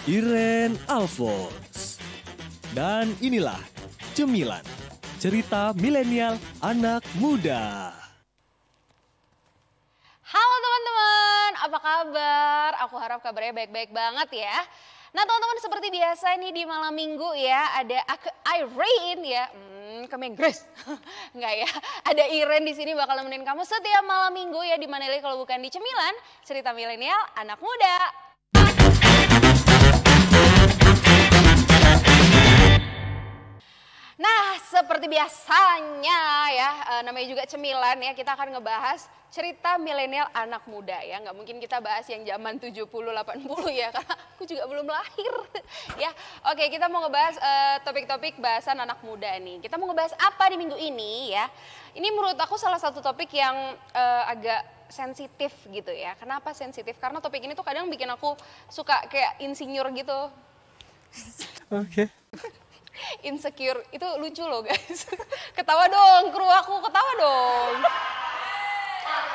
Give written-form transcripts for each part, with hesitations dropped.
Iren Alphonse. Dan inilah Cemilan, cerita milenial anak muda. Halo teman-teman, apa kabar? Aku harap kabarnya baik-baik banget ya. Nah teman-teman, seperti biasa nih di malam minggu ya, ada aku Irene ya. Inggris. Enggak ya, ada Iren di sini bakal nemenin kamu setiap malam minggu ya, di mana lagi kalau bukan di Cemilan, cerita milenial anak muda. Nah, seperti biasanya ya, namanya juga Cemilan ya, kita akan ngebahas cerita milenial anak muda ya. Nggak mungkin kita bahas yang zaman 70-80 ya, karena aku juga belum lahir ya. Oke, kita mau ngebahas topik-topik bahasan anak muda nih. Kita mau ngebahas apa di minggu ini ya. Ini menurut aku salah satu topik yang agak sensitif gitu ya. Kenapa sensitif? Karena topik ini tuh kadang bikin aku suka kayak insinyur gitu. Oke. Insecure, itu lucu loh guys. Ketawa dong, kru aku ketawa dong.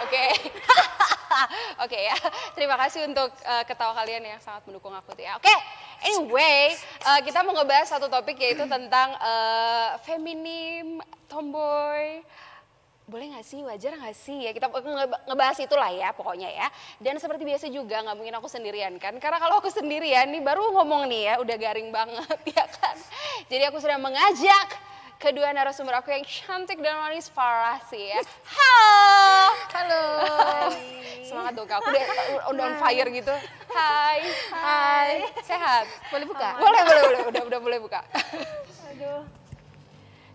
Oke. Oke ya, terima kasih untuk ketawa kalian yang sangat mendukung aku tuh ya. Oke, anyway, kita mau ngebahas satu topik yaitu tentang feminim, tomboy. Boleh gak sih, wajar gak sih ya, kita ngebahas itulah ya pokoknya ya. Dan seperti biasa juga gak mungkin aku sendirian kan, karena kalau aku sendirian nih baru ngomong nih ya udah garing banget ya kan. Jadi aku sudah mengajak kedua narasumber aku yang cantik dan manis parah sih ya. Halo. Semangat dong Kak, aku udah on fire gitu. Hai. Sehat? Boleh buka? Boleh, udah boleh buka. Aduh.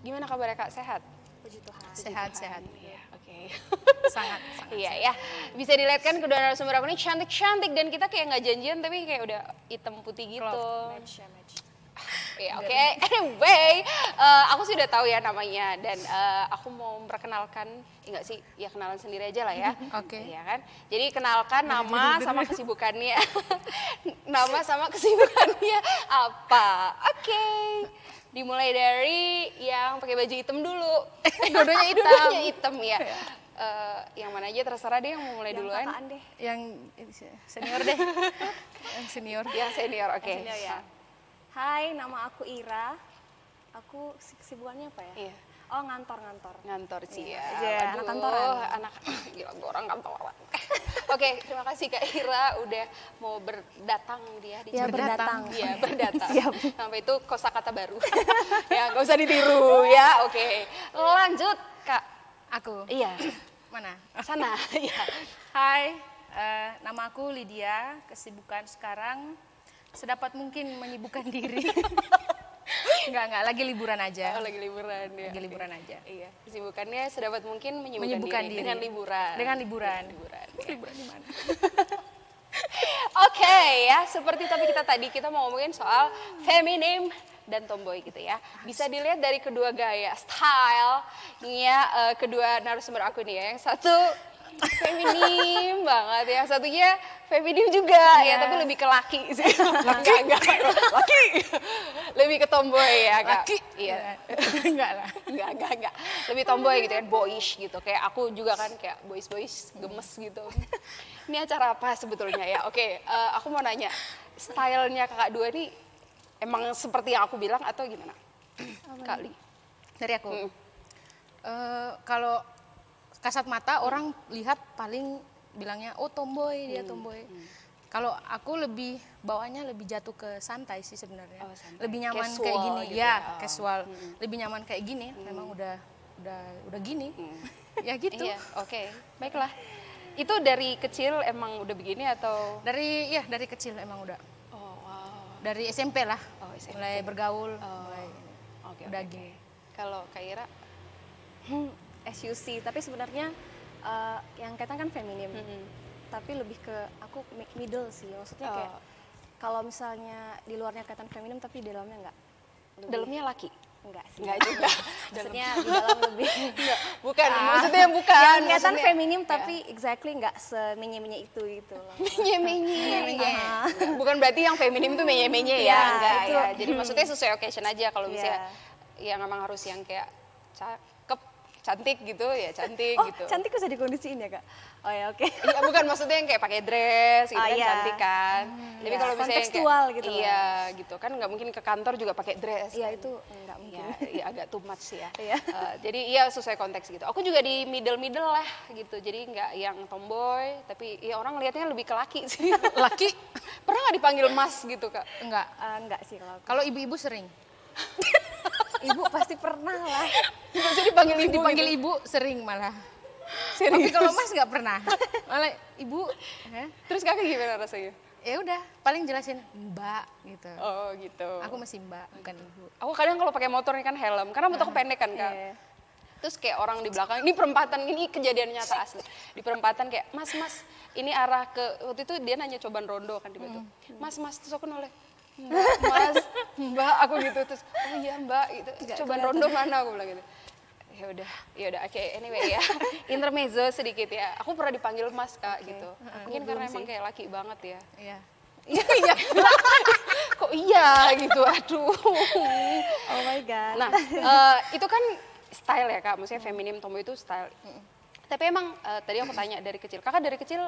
Gimana kabarnya Kak, sehat? Puji Tuhan. Sehat. Iya, oke. Sangat. Iya ya. Bisa dilihat kan kedua narasumber aku ini cantik-cantik dan kita kayak nggak janjian tapi kayak udah hitam putih gitu. Match. Iya, oke. Anyway, aku sudah tahu ya namanya dan aku mau memperkenalkan, enggak sih, ya kenalan sendiri aja lah ya. Oke. Iya kan. Jadi kenalkan nama sama kesibukannya. Nama sama kesibukannya apa? Oke. Dimulai dari yang pakai baju hitam dulu. Dua-duanya hitam ya. Yang mana aja terserah deh yang mau mulai duluan. Deh. Yang senior deh. Yang senior. Yang senior, oke. Senior ya. Hai, nama aku Ira. Aku kesibukannya apa ya? Iya. Oh, ngantor. Ngantor sih ya. Anak kantoran. Anak gila, gue orang kantoran. Oke, terima kasih Kak Ira udah mau berdatang dia di Ya, berdatang. Iya, berdatang. Siap. Sampai itu kosakata baru. Ya, gak usah ditiru ya. Oke. Lanjut, Kak. Aku. Iya. Mana? Sana. Iya. Hai, nama aku Lydia. Kesibukan sekarang sedapat mungkin menyibukkan diri. Enggak, lagi liburan aja. Oh, lagi liburan ya. Lagi liburan aja. Iya, kesibukannya sedapat mungkin Menyibukkan diri. dengan liburan. Dengan liburan. Liburan di mana? Oke ya, seperti topik kita tadi, kita mau ngomongin soal feminim dan tomboy gitu ya. Bisa dilihat dari kedua gaya, style-nya kedua narasumber aku nih ya. Yang satu feminim banget, yang satunya feminim juga ya, tapi lebih ke laki sih. Enggak. Laki. Lebih ke tomboy ya, Kak. Laki. Iya. Enggak lah. Enggak. Lebih tomboy gitu kan, boyish gitu. Kayak aku juga kan kayak boys gemes gitu. Ini acara apa sebetulnya ya? Oke, aku mau nanya, stylenya kakak dua nih emang seperti yang aku bilang atau gimana? Kali. Dari aku. Kalau kasat mata orang lihat paling bilangnya oh tomboy, dia tomboy. Kalau aku lebih bawaannya lebih jatuh ke santai sih sebenarnya. Oh, santai. Lebih nyaman Casual kayak gini gitu ya, ya. casual. Lebih nyaman kayak gini, memang udah gini. Ya gitu. Iya, oke. Baiklah. Itu dari kecil emang udah begini atau? Dari kecil emang udah. Oh, wow. Dari SMP lah. Oh, SMP. Mulai bergaul, Oke, udah oke. gini. Kalau Kak Ira? SUC, tapi sebenarnya yang kaitan kan feminim. Tapi lebih ke aku middle sih. Maksudnya kayak kalau misalnya di luarnya kaitan feminim tapi di dalamnya enggak. Dalamnya laki? Enggak sih. Enggak juga. Maksudnya di dalam lebih Enggak, bukan. Maksudnya yang bukan. yang kelihatan Maksudnya- feminim tapi exactly enggak semenye-menye itu gitu loh. Menye-menye. Bukan berarti yang feminim itu menye-menye ya, Iya, enggak itu. ya. Jadi maksudnya sesuai occasion aja kalau Iya. misalnya yang memang harus yang kayak cakep, cantik gitu ya cantik Oh, gitu. cantik bisa dikondisiin ya, Kak? Oh ya, oke. Iya bukan maksudnya yang kayak pakai dress gitu Ah, kan iya. cantik kan. Tapi iya. kalau misalnya yang Kontekstual kayak, gitu lah. iya gitu kan nggak mungkin ke kantor juga pakai dress. Iya, kan. itu enggak mungkin. Ya, ya agak too much sih ya. Iya. Jadi iya sesuai konteks gitu. Aku juga di middle lah gitu. Jadi nggak yang tomboy, tapi ya orang lihatnya lebih ke laki sih. Laki? Pernah nggak dipanggil mas gitu kak? Enggak. Enggak sih kalau aku. Kalau ibu-ibu sering. Ibu pasti pernah lah. Maksudnya dipanggil ibu Dipanggil gitu? ibu sering malah. Serius? Tapi kalau mas nggak pernah. Malah ibu, Terus kakak gimana rasanya? ya udah paling jelasin mbak gitu. Oh gitu. Aku masih mbak, bukan ibu. Aku kadang kalau pakai motor ini kan helm, karena motor aku pendek kan kak. Iya. Terus kayak orang di belakang, ini perempatan, ini kejadian nyata asli. Di perempatan kayak, mas, ini arah ke, waktu itu dia nanya cobaan rondo kan di Batu. Mas, terus aku noleh, mbak, aku gitu. Terus, oh iya mbak, gitu. Cobaan rondo mana, aku bilang gitu. Ya udah, oke, anyway ya. Intermezzo sedikit ya. Aku pernah dipanggil mas kak gitu. Mungkin karena emang kayak laki banget ya. Iya. Iya, kok iya gitu, aduh. Oh my god. Nah, itu kan style ya kak, maksudnya feminim tomboy itu style. Tapi emang tadi aku tanya dari kecil, kakak dari kecil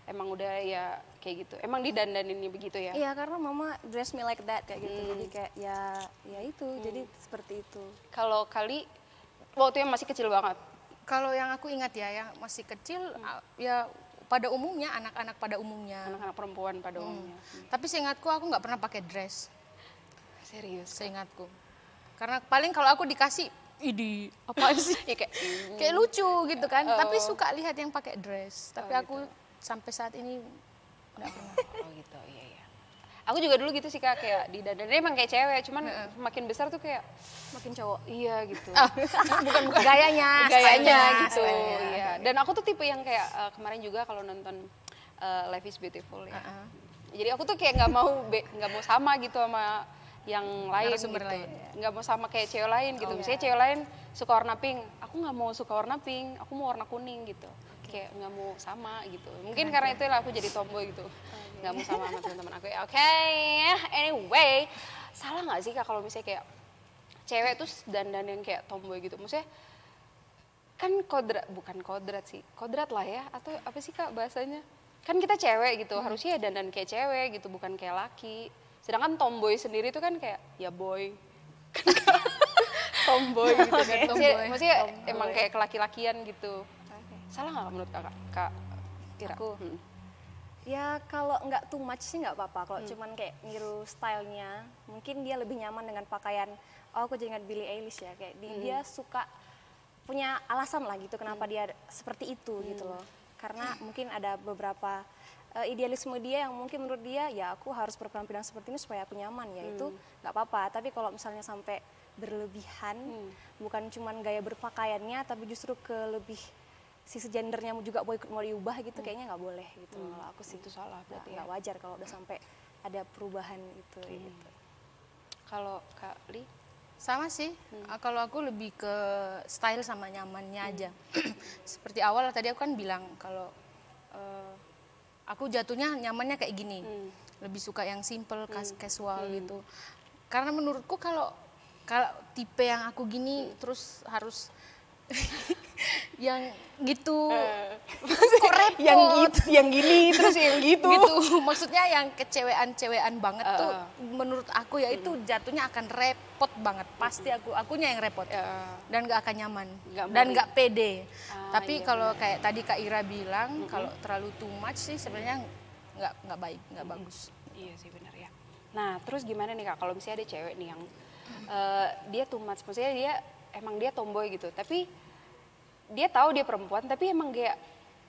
emang udah ya kayak gitu, emang didandaninnya begitu ya? Iya, karena mama dress me like that kayak gitu. Jadi kayak ya itu, jadi seperti itu. Kalau kali waktu yang masih kecil banget, Kalau yang aku ingat ya, yang masih kecil, ya pada umumnya anak-anak pada umumnya. anak-anak perempuan pada umumnya. Tapi seingatku aku nggak pernah pakai dress, Serius? seingatku. Karena paling kalau aku dikasih, idi apa sih? Ya kayak, Kayak lucu gitu kan. Tapi suka lihat yang pakai dress. Tapi aku sampai saat ini nggak pernah. oh gitu, iya. Aku juga dulu gitu sih kak, kayak didandanin emang kayak cewek, cuman makin besar tuh kayak, Makin cowok. iya gitu. bukan gayanya, Gayanya stylenya, gitu, stylenya. iya. Dan aku tuh tipe yang kayak kemarin juga kalau nonton Life is Beautiful ya. Jadi aku tuh kayak nggak mau sama gitu sama yang lain Narasumber gitu. lain. Nggak mau sama kayak cewek lain gitu. Misalnya cewek lain suka warna pink, aku nggak mau suka warna pink, aku mau warna kuning gitu. Kayak nggak mau sama gitu. Mungkin karena itu lah aku jadi tomboy gitu. Nggak mau sama teman-teman aku. Oke, anyway, salah nggak sih kak kalau misalnya kayak cewek tuh dandan yang kayak tomboy gitu? Maksudnya kan bukan kodrat lah ya, atau apa sih kak bahasanya? Kan kita cewek gitu, harusnya ya dandan kayak cewek gitu, bukan kayak laki. Sedangkan tomboy sendiri tuh kan kayak ya boy, tomboy gitu kan. Maksudnya emang kayak kelaki-lakian gitu. Salah nggak menurut kak Kira? Aku? Ya kalau nggak too much sih nggak apa-apa. Kalau cuman kayak niru stylenya, mungkin dia lebih nyaman dengan pakaian. Oh, aku jadi ingat Billie Eilish ya, kayak dia suka punya alasan lah gitu kenapa dia seperti itu gitu loh. Karena mungkin ada beberapa idealisme dia yang mungkin menurut dia ya aku harus berpenampilan seperti ini supaya aku nyaman ya itu nggak apa-apa. Tapi kalau misalnya sampai berlebihan, bukan cuman gaya berpakaiannya, tapi justru ke lebih sisi gendernya juga mau diubah gitu, kayaknya nggak boleh gitu. Kalau aku sih Itu salah berarti nggak wajar kalau udah sampai ada perubahan gitu. Gitu. Kalau Kak Li? Sama sih, kalau aku lebih ke style sama nyamannya aja. Seperti awal tadi aku kan bilang kalau aku jatuhnya nyamannya kayak gini. Lebih suka yang simple, casual gitu. Karena menurutku kalau tipe yang aku gini terus harus yang gitu kok repot. yang gini terus yang gitu. Gitu. Maksudnya yang kecewean banget tuh menurut aku ya itu jatuhnya akan repot banget. Pasti akunya yang repot. Dan gak akan nyaman. Dan gak pede. Tapi kalau kayak tadi Kak Ira bilang kalau terlalu too much sih sebenarnya nggak baik, nggak bagus. Iya sih benar ya. Nah terus gimana nih Kak kalau misalnya ada cewek nih yang dia too much, maksudnya dia tomboy gitu, tapi dia tahu dia perempuan, tapi emang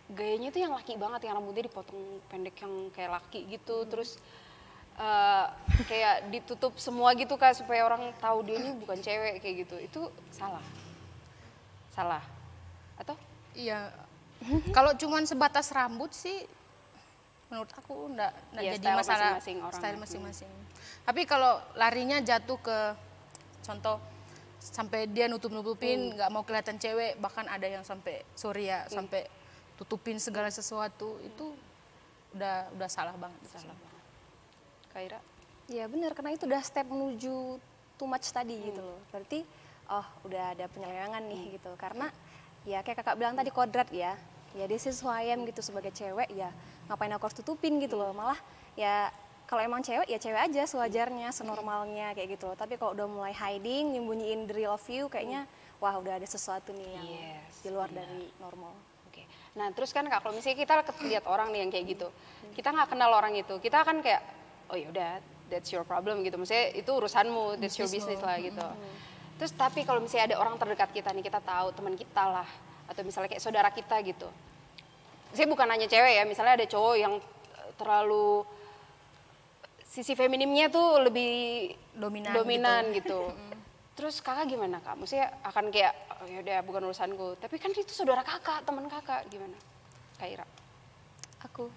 gayanya tuh yang laki banget, yang rambutnya dipotong pendek yang kayak laki gitu, terus kayak ditutup semua gitu Kak, supaya orang tahu dia ini bukan cewek kayak gitu. Itu salah atau? Iya. Kalau cuman sebatas rambut sih menurut aku enggak Ya, jadi style masalah masing-masing orang. style masing-masing. Tapi kalau larinya jatuh ke contoh sampai dia nutup-nutupin nggak mau kelihatan cewek, bahkan ada yang sampai sampai tutupin segala sesuatu, itu udah salah banget. Kak Ira? Ya benar, karena itu udah step menuju too much tadi gitu loh. Berarti udah ada penyelewengan nih gitu. Karena ya kayak kakak bilang tadi kodrat ya. Ya this is who I am gitu sebagai cewek ya. Ngapain aku harus tutupin gitu loh. Malah ya kalau emang cewek ya cewek aja sewajarnya, senormalnya kayak gitu loh. Tapi kalau udah mulai hiding, nyembunyiin the real of you kayaknya wah udah ada sesuatu nih yang di luar dari normal. Oke. Nah terus kan Kak, kalau misalnya kita lihat orang nih yang kayak gitu, kita nggak kenal orang itu, kita kan kayak, oh yaudah, that's your problem gitu. Maksudnya itu urusanmu, that's your business lah gitu. Terus tapi kalau misalnya ada orang terdekat kita nih, kita tahu teman kita lah, atau misalnya kayak saudara kita gitu. Saya bukan hanya cewek ya, misalnya ada cowok yang terlalu sisi feminimnya tuh lebih dominan gitu. Terus kakak gimana kak? Maksudnya akan kayak, oh yaudah bukan urusanku. Tapi kan itu saudara kakak, teman kakak, gimana? Kak Ira? Aku,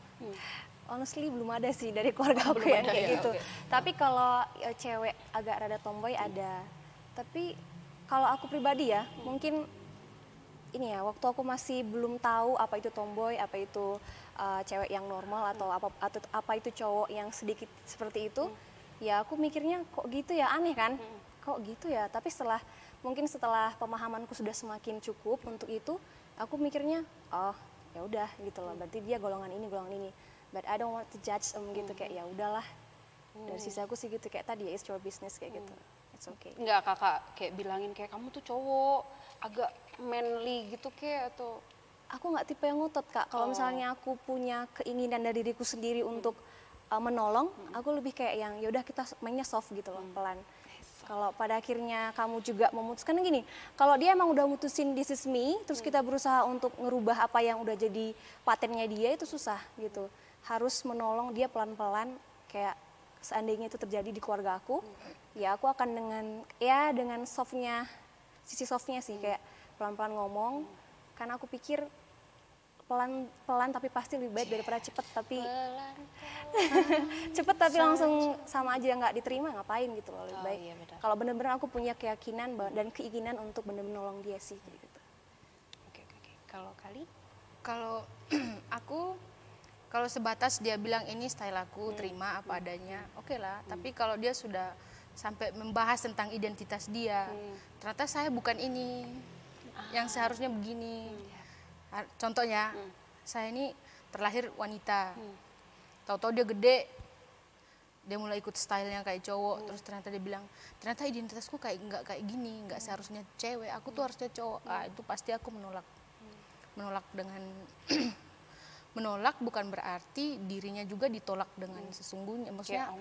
honestly belum ada sih dari keluarga aku yang kayak gitu. Tapi kalau cewek agak rada tomboy ada. Tapi kalau aku pribadi ya, mungkin ini ya, waktu aku masih belum tahu apa itu tomboy, apa itu cewek yang normal atau apa itu cowok yang sedikit seperti itu, ya aku mikirnya kok gitu ya, aneh kan? Kok gitu ya? Tapi mungkin setelah pemahamanku sudah semakin cukup untuk itu, aku mikirnya oh ya udah gitu loh, berarti dia golongan ini. But I don't want to judge gitu, kayak ya udahlah. Dari sisi aku sih gitu, kayak tadi ya, it's your business kayak gitu. It's okay. Enggak kakak kayak bilangin kayak kamu tuh cowok agak manly gitu kayak atau? Aku nggak tipe yang ngotot kak. Kalau misalnya aku punya keinginan dari diriku sendiri untuk menolong, aku lebih kayak yang yaudah kita mainnya soft gitu loh, pelan. Kalau pada akhirnya kamu juga memutuskan gini, kalau dia emang udah mutusin this is me, terus kita berusaha untuk ngerubah apa yang udah jadi patennya dia, itu susah gitu. Harus menolong dia pelan-pelan, kayak seandainya itu terjadi di keluarga aku, ya aku akan dengan softnya, sisi softnya sih, kayak pelan-pelan ngomong, karena aku pikir pelan tapi pasti lebih baik daripada cepet tapi langsung sama aja nggak diterima, ngapain gitu loh, lebih baik. Iya, kalau bener-bener aku punya keyakinan dan keinginan untuk bener-bener nolong dia sih gitu. Oke. Kalau kali? Kalau aku, kalau sebatas dia bilang ini style aku, terima apa adanya, oke lah. Tapi kalau dia sudah sampai membahas tentang identitas dia, ternyata saya bukan ini, yang seharusnya begini. Contohnya, saya ini terlahir wanita, tahu-tahu dia gede, dia mulai ikut stylenya kayak cowok, terus ternyata dia bilang, ternyata identitasku nggak kayak gini, nggak seharusnya cewek, aku tuh harusnya cowok. Itu pasti aku menolak dengan menolak bukan berarti dirinya juga ditolak dengan sesungguhnya, maksudnya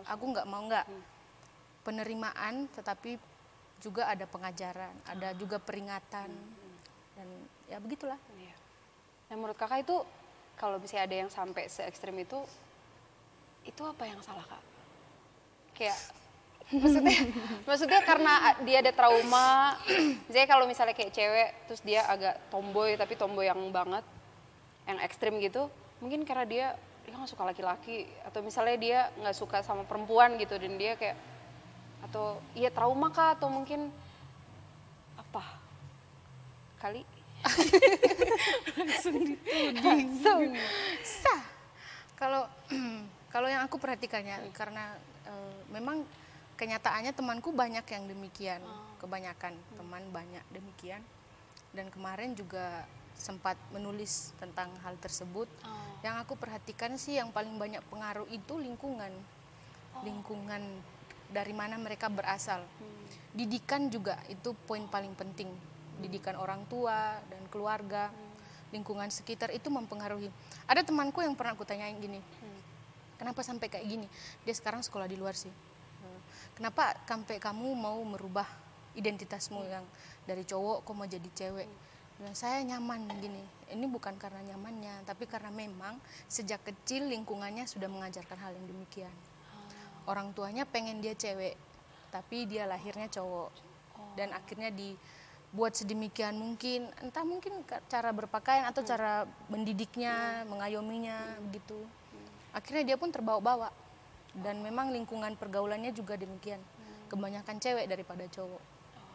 aku nggak mau penerimaan, tetapi juga ada pengajaran, ada juga peringatan, dan ya begitulah. Nah menurut kakak itu kalau misalnya ada yang sampai se-ekstrim itu apa yang salah kak? Kayak maksudnya karena dia ada trauma, misalnya kalau misalnya kayak cewek terus dia agak tomboy tapi tomboy yang banget, yang ekstrim gitu, mungkin karena dia nggak suka laki-laki atau misalnya dia nggak suka sama perempuan gitu dan dia kayak, atau iya trauma kah, atau mungkin apa kali? Langsung sah. Kalau yang aku perhatikannya, karena memang kenyataannya temanku banyak yang demikian, kebanyakan teman banyak demikian, dan kemarin juga sempat menulis tentang hal tersebut. Yang aku perhatikan sih yang paling banyak pengaruh itu lingkungan dari mana mereka berasal. Didikan juga itu poin paling penting. Didikan orang tua dan keluarga, lingkungan sekitar itu mempengaruhi. Ada temanku yang pernah aku tanyain gini, kenapa sampai kayak gini? Dia sekarang sekolah di luar sih. Kenapa sampai kamu mau merubah identitasmu yang dari cowok kok mau jadi cewek? Dan saya nyaman gini. Ini bukan karena nyamannya, tapi karena memang sejak kecil lingkungannya sudah mengajarkan hal yang demikian. Orang tuanya pengen dia cewek, tapi dia lahirnya cowok. Dan akhirnya dibuat sedemikian mungkin, entah mungkin cara berpakaian atau cara mendidiknya, mengayominya begitu. Akhirnya dia pun terbawa-bawa. Dan memang lingkungan pergaulannya juga demikian. Kebanyakan cewek daripada cowok.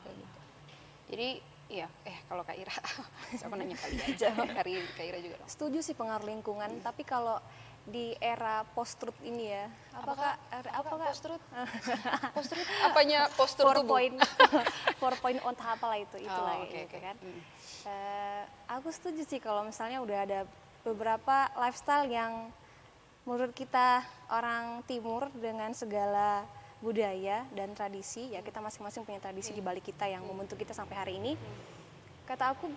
Kayak gitu. Jadi iya, kalau Kak Ira, aku nanya kali aja, Kak Ira juga dong. Setuju sih pengaruh lingkungan, tapi kalau di era post-truth ini ya. Apakah post-truth? Post-truth apanya postur tubuh? 4.0 entah apalah itulah Oke. kan. Aku setuju sih kalau misalnya udah ada beberapa lifestyle yang menurut kita orang timur dengan segala budaya dan tradisi, ya kita masing-masing punya tradisi di balik kita yang membentuk kita sampai hari ini. Kata aku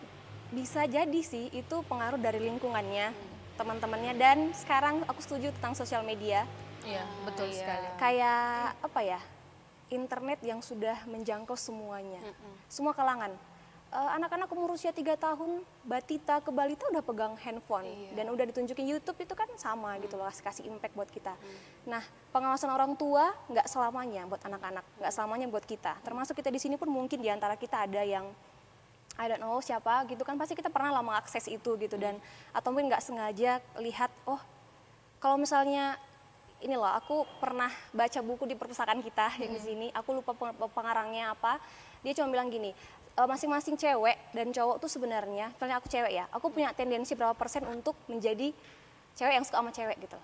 bisa jadi sih itu pengaruh dari lingkungannya, teman-temannya, dan sekarang aku setuju tentang sosial media. Iya, betul sekali. Kayak apa ya? Internet yang sudah menjangkau semuanya. Semua kalangan. Anak-anak umur usia 3 tahun, batita ke balita udah pegang handphone dan udah ditunjukin YouTube, itu kan sama gitu loh, kasih impact buat kita. Nah, pengawasan orang tua nggak selamanya buat anak-anak, nggak selamanya buat kita. Termasuk kita di sini pun mungkin di antara kita ada yang I don't know siapa gitu kan, pasti kita pernah lah mengakses itu gitu, dan atau mungkin nggak sengaja lihat, oh kalau misalnya ini loh, aku pernah baca buku di perpustakaan kita yang di sini, aku lupa pengarangnya apa, dia cuma bilang gini, masing-masing cewek dan cowok tuh sebenarnya, misalnya aku cewek ya, aku punya tendensi berapa persen untuk menjadi cewek yang suka sama cewek gitu.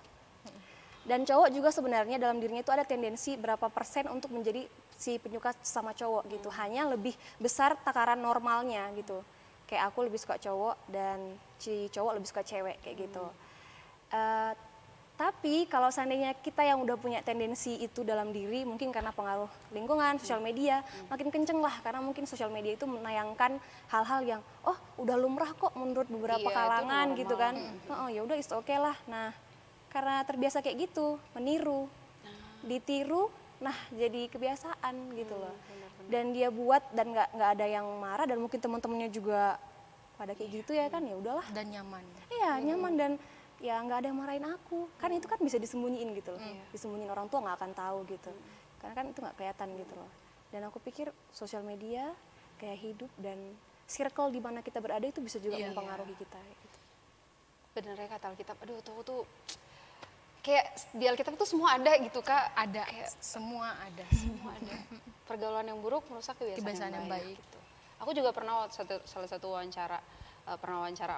Dan cowok juga sebenarnya dalam dirinya itu ada tendensi berapa persen untuk menjadi si penyuka sama cowok gitu. Hanya lebih besar takaran normalnya gitu. Kayak aku lebih suka cowok dan si cowok lebih suka cewek kayak gitu. Tapi kalau seandainya kita yang udah punya tendensi itu dalam diri, mungkin karena pengaruh lingkungan, sosial media, makin kenceng lah. Karena mungkin sosial media itu menayangkan hal-hal yang, oh udah lumrah kok menurut beberapa kalangan gitu kan. Oh ya udah, it's okay lah. Nah, karena terbiasa kayak gitu, meniru, ditiru, nah jadi kebiasaan gitu loh. Dan dia buat dan nggak ada yang marah, dan mungkin teman-temannya juga pada kayak gitu ya kan, ya udahlah. Dan nyaman. Iya, nyaman, dan ya nggak ada yang marahin aku, kan itu kan bisa disembunyiin gitu loh, disembunyiin, orang tua nggak akan tahu gitu, karena kan itu nggak kelihatan gitu loh. Dan aku pikir sosial media, kayak hidup dan circle di mana kita berada itu bisa juga mempengaruhi kita. Gitu. Bener ya kata Alkitab, aduh tuh kayak di Alkitab tuh semua ada gitu Kak. Ada, kayak, semua ada. Pergaulan yang buruk merusak kebiasaan yang baik. Gitu. Aku juga pernah salah satu wawancara,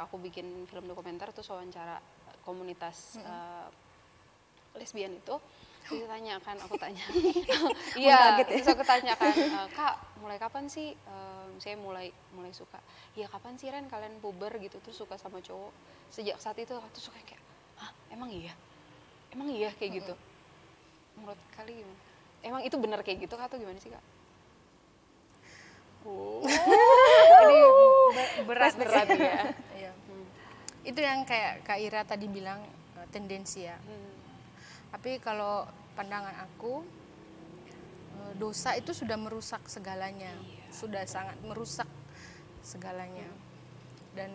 aku bikin film dokumenter, terus wawancara komunitas lesbian itu. Terus aku tanya, iya, terus aku tanyakan, Kak, mulai kapan sih saya mulai suka? Iya, kapan sih Ren kalian puber gitu, terus suka sama cowok? Sejak saat itu aku tuh suka kayak, hah, emang iya kayak gitu. Menurut kali gimana? Emang itu benar kayak gitu Kak, atau gimana sih Kak? Ini berat ya. Itu yang kayak Kak Ira tadi bilang, tendensi ya. Tapi kalau pandangan aku, dosa itu sudah merusak segalanya, sudah sangat merusak segalanya. Dan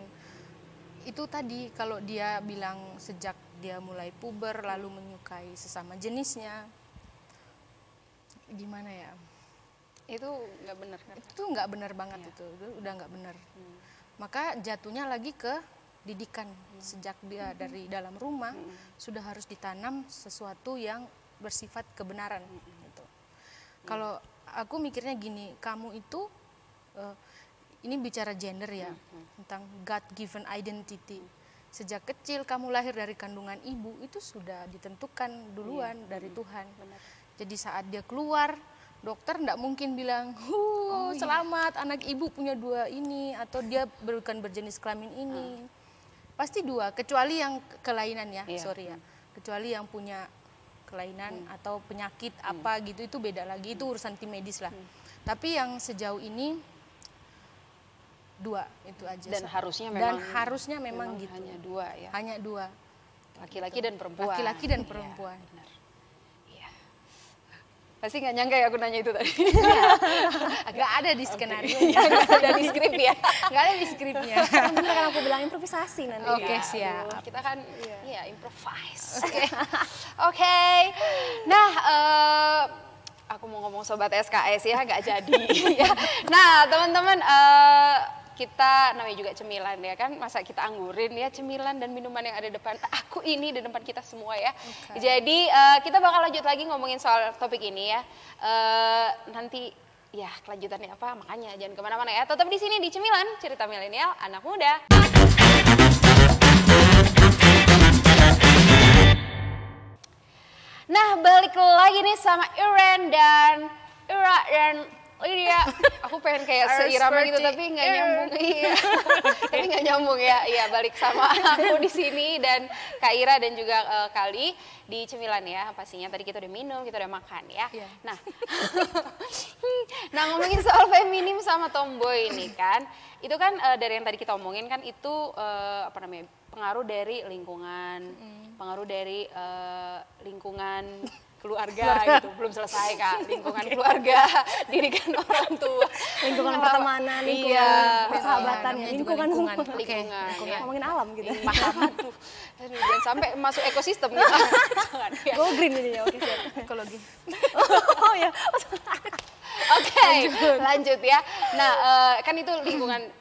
itu tadi kalau dia bilang sejak dia mulai puber lalu menyukai sesama jenisnya, gimana ya? Itu nggak benar kan? Itu nggak benar banget, itu udah nggak benar. Maka jatuhnya lagi ke didikan. Sejak dia dari dalam rumah sudah harus ditanam sesuatu yang bersifat kebenaran gitu. Kalau aku mikirnya gini, kamu itu ini bicara gender ya, tentang God given identity. Sejak kecil kamu lahir dari kandungan ibu itu sudah ditentukan duluan dari Tuhan. Jadi saat dia keluar, dokter enggak mungkin bilang, selamat anak ibu punya 2 ini, atau dia bukan berjenis kelamin ini. Pasti 2, kecuali yang kelainan ya, kecuali yang punya kelainan atau penyakit apa gitu, itu beda lagi, itu urusan tim medis lah. Tapi yang sejauh ini 2 itu aja. Dan harusnya memang gitu. Hanya 2 ya. Hanya 2. Laki-laki dan perempuan. Laki-laki dan perempuan. Benar. Pasti nggak nyangka ya aku nanya itu tadi. Nggak ada di skenario. Nggak ada di skrip ya. Nggak ada di skripnya. Bener kan aku bilang improvisasi nanti. Oke, siap. Kita kan improvise. Oke. Nah, aku mau ngomong sobat SKS ya, nggak jadi. Nah, teman-teman, kita namanya juga cemilan ya kan, masa kita anggurin ya, cemilan dan minuman yang ada depan aku ini di depan kita semua ya. Jadi kita bakal lanjut lagi ngomongin soal topik ini ya. Nanti ya kelanjutannya apa, makanya jangan kemana-mana ya, tetap di sini di Cemilan, cerita milenial anak muda. Nah, balik lagi nih sama Ira dan Lydia. Aku pengen kayak seirama gitu tapi nggak nyambung. Iya. Tapi nggak nyambung ya. Iya, balik sama aku di sini dan Kak Ira dan juga Kali di Cemilan ya. Pastinya tadi kita udah minum, kita udah makan ya. Iya. Nah. Nah, ngomongin soal feminim sama tomboy ini kan. Itu kan dari yang tadi kita omongin kan itu apa namanya? Pengaruh dari lingkungan, pengaruh dari lingkungan keluarga gitu, belum selesai Kak, lingkungan keluarga, didikan orang tua, Lingkungan pertemanan, lingkungan persahabatan, ya, lingkungan lingkungan. semua. lingkungan, ya. Ngomongin alam gitu. Aduh, jangan sampai masuk ekosistem gitu. Jangan, ya. Go green ini ya, oke siap. Ekologi. Oh ya, Oke, lanjut ya. Nah, kan itu lingkungan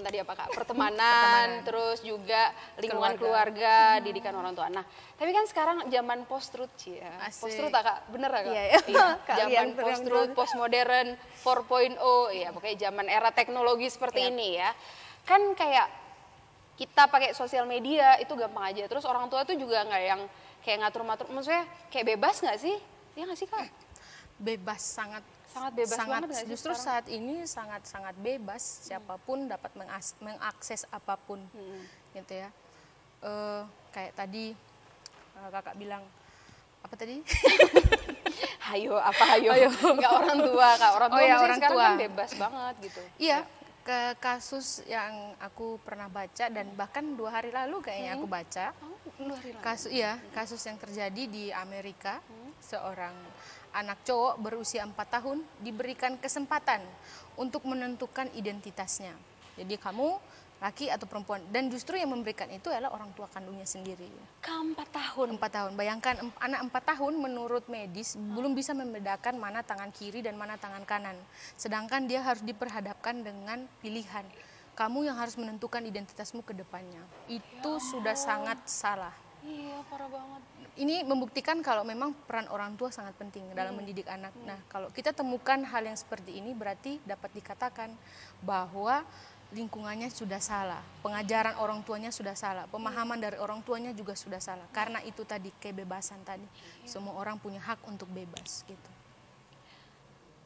tadi apa Kak? Pertemanan, terus juga lingkungan keluarga, didikan orang tua. Nah, tapi kan sekarang zaman post-truth ya. Asik. Post-truth Kak, bener Kak? Iya, iya. Zaman Kalian post-truth, post-modern, 4.0, ya pokoknya zaman era teknologi seperti ini ya. Kan kayak kita pakai sosial media itu gampang aja. Terus orang tua tuh juga nggak yang kayak ngatur-ngatur, maksudnya kayak bebas nggak sih? Iya nggak sih Kak? Bebas, sangat Bebas banget nggak sih justru sekarang? saat ini sangat bebas, siapapun dapat mengakses apapun gitu ya. Kayak tadi kakak bilang apa tadi? Hayo, nggak orang tua Kak, orang tua Oh ya, maksudnya orang sekarang tua. kan bebas banget gitu. Iya, ke kasus yang aku pernah baca dan bahkan 2 hari lalu kayaknya aku baca. Kasus yang terjadi di Amerika, seorang anak cowok berusia 4 tahun diberikan kesempatan untuk menentukan identitasnya. Jadi kamu laki atau perempuan, dan justru yang memberikan itu adalah orang tua kandungnya sendiri. Ke 4 tahun. 4 tahun, bayangkan anak 4 tahun menurut medis belum bisa membedakan mana tangan kiri dan mana tangan kanan. Sedangkan dia harus diperhadapkan dengan pilihan. Kamu yang harus menentukan identitasmu ke depannya. Itu sudah sangat salah. Iya, parah banget. Ini membuktikan kalau memang peran orang tua sangat penting dalam mendidik anak. Nah, kalau kita temukan hal yang seperti ini berarti dapat dikatakan bahwa lingkungannya sudah salah, pengajaran orang tuanya sudah salah, pemahaman dari orang tuanya juga sudah salah. Karena itu tadi kebebasan tadi, semua orang punya hak untuk bebas gitu.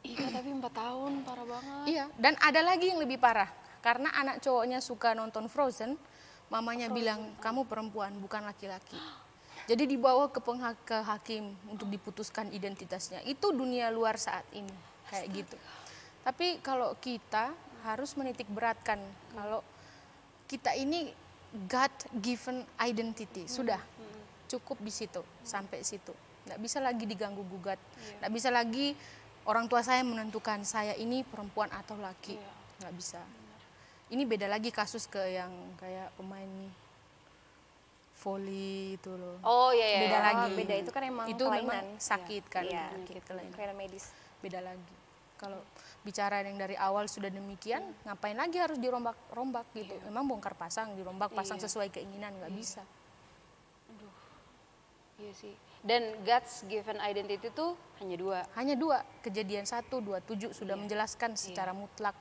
Iya, tapi 4 tahun parah banget. Iya, dan ada lagi yang lebih parah. Karena anak cowoknya suka nonton Frozen, mamanya bilang kamu perempuan bukan laki-laki. Jadi dibawa ke hakim untuk diputuskan identitasnya. Itu dunia luar saat ini kayak gitu. Tapi kalau kita harus menitik beratkan kalau kita ini God given identity, sudah cukup di situ, sampai situ. Nggak bisa lagi diganggu gugat, nggak bisa lagi orang tua saya menentukan saya ini perempuan atau laki, nggak bisa. Ini beda lagi kasus ke yang kayak pemain volley itu loh. Oh iya, Beda lagi. Beda itu kan emang itu kelainan. memang sakit kan, Iya, sakit kelainan. kelainan medis. Beda lagi. Kalau bicara yang dari awal sudah demikian, ngapain lagi harus dirombak gitu? Memang bongkar pasang, dirombak pasang sesuai keinginan, nggak bisa. Iya sih. Dan God's given identity itu hanya 2. Hanya 2, kejadian 1, 27 sudah menjelaskan secara mutlak.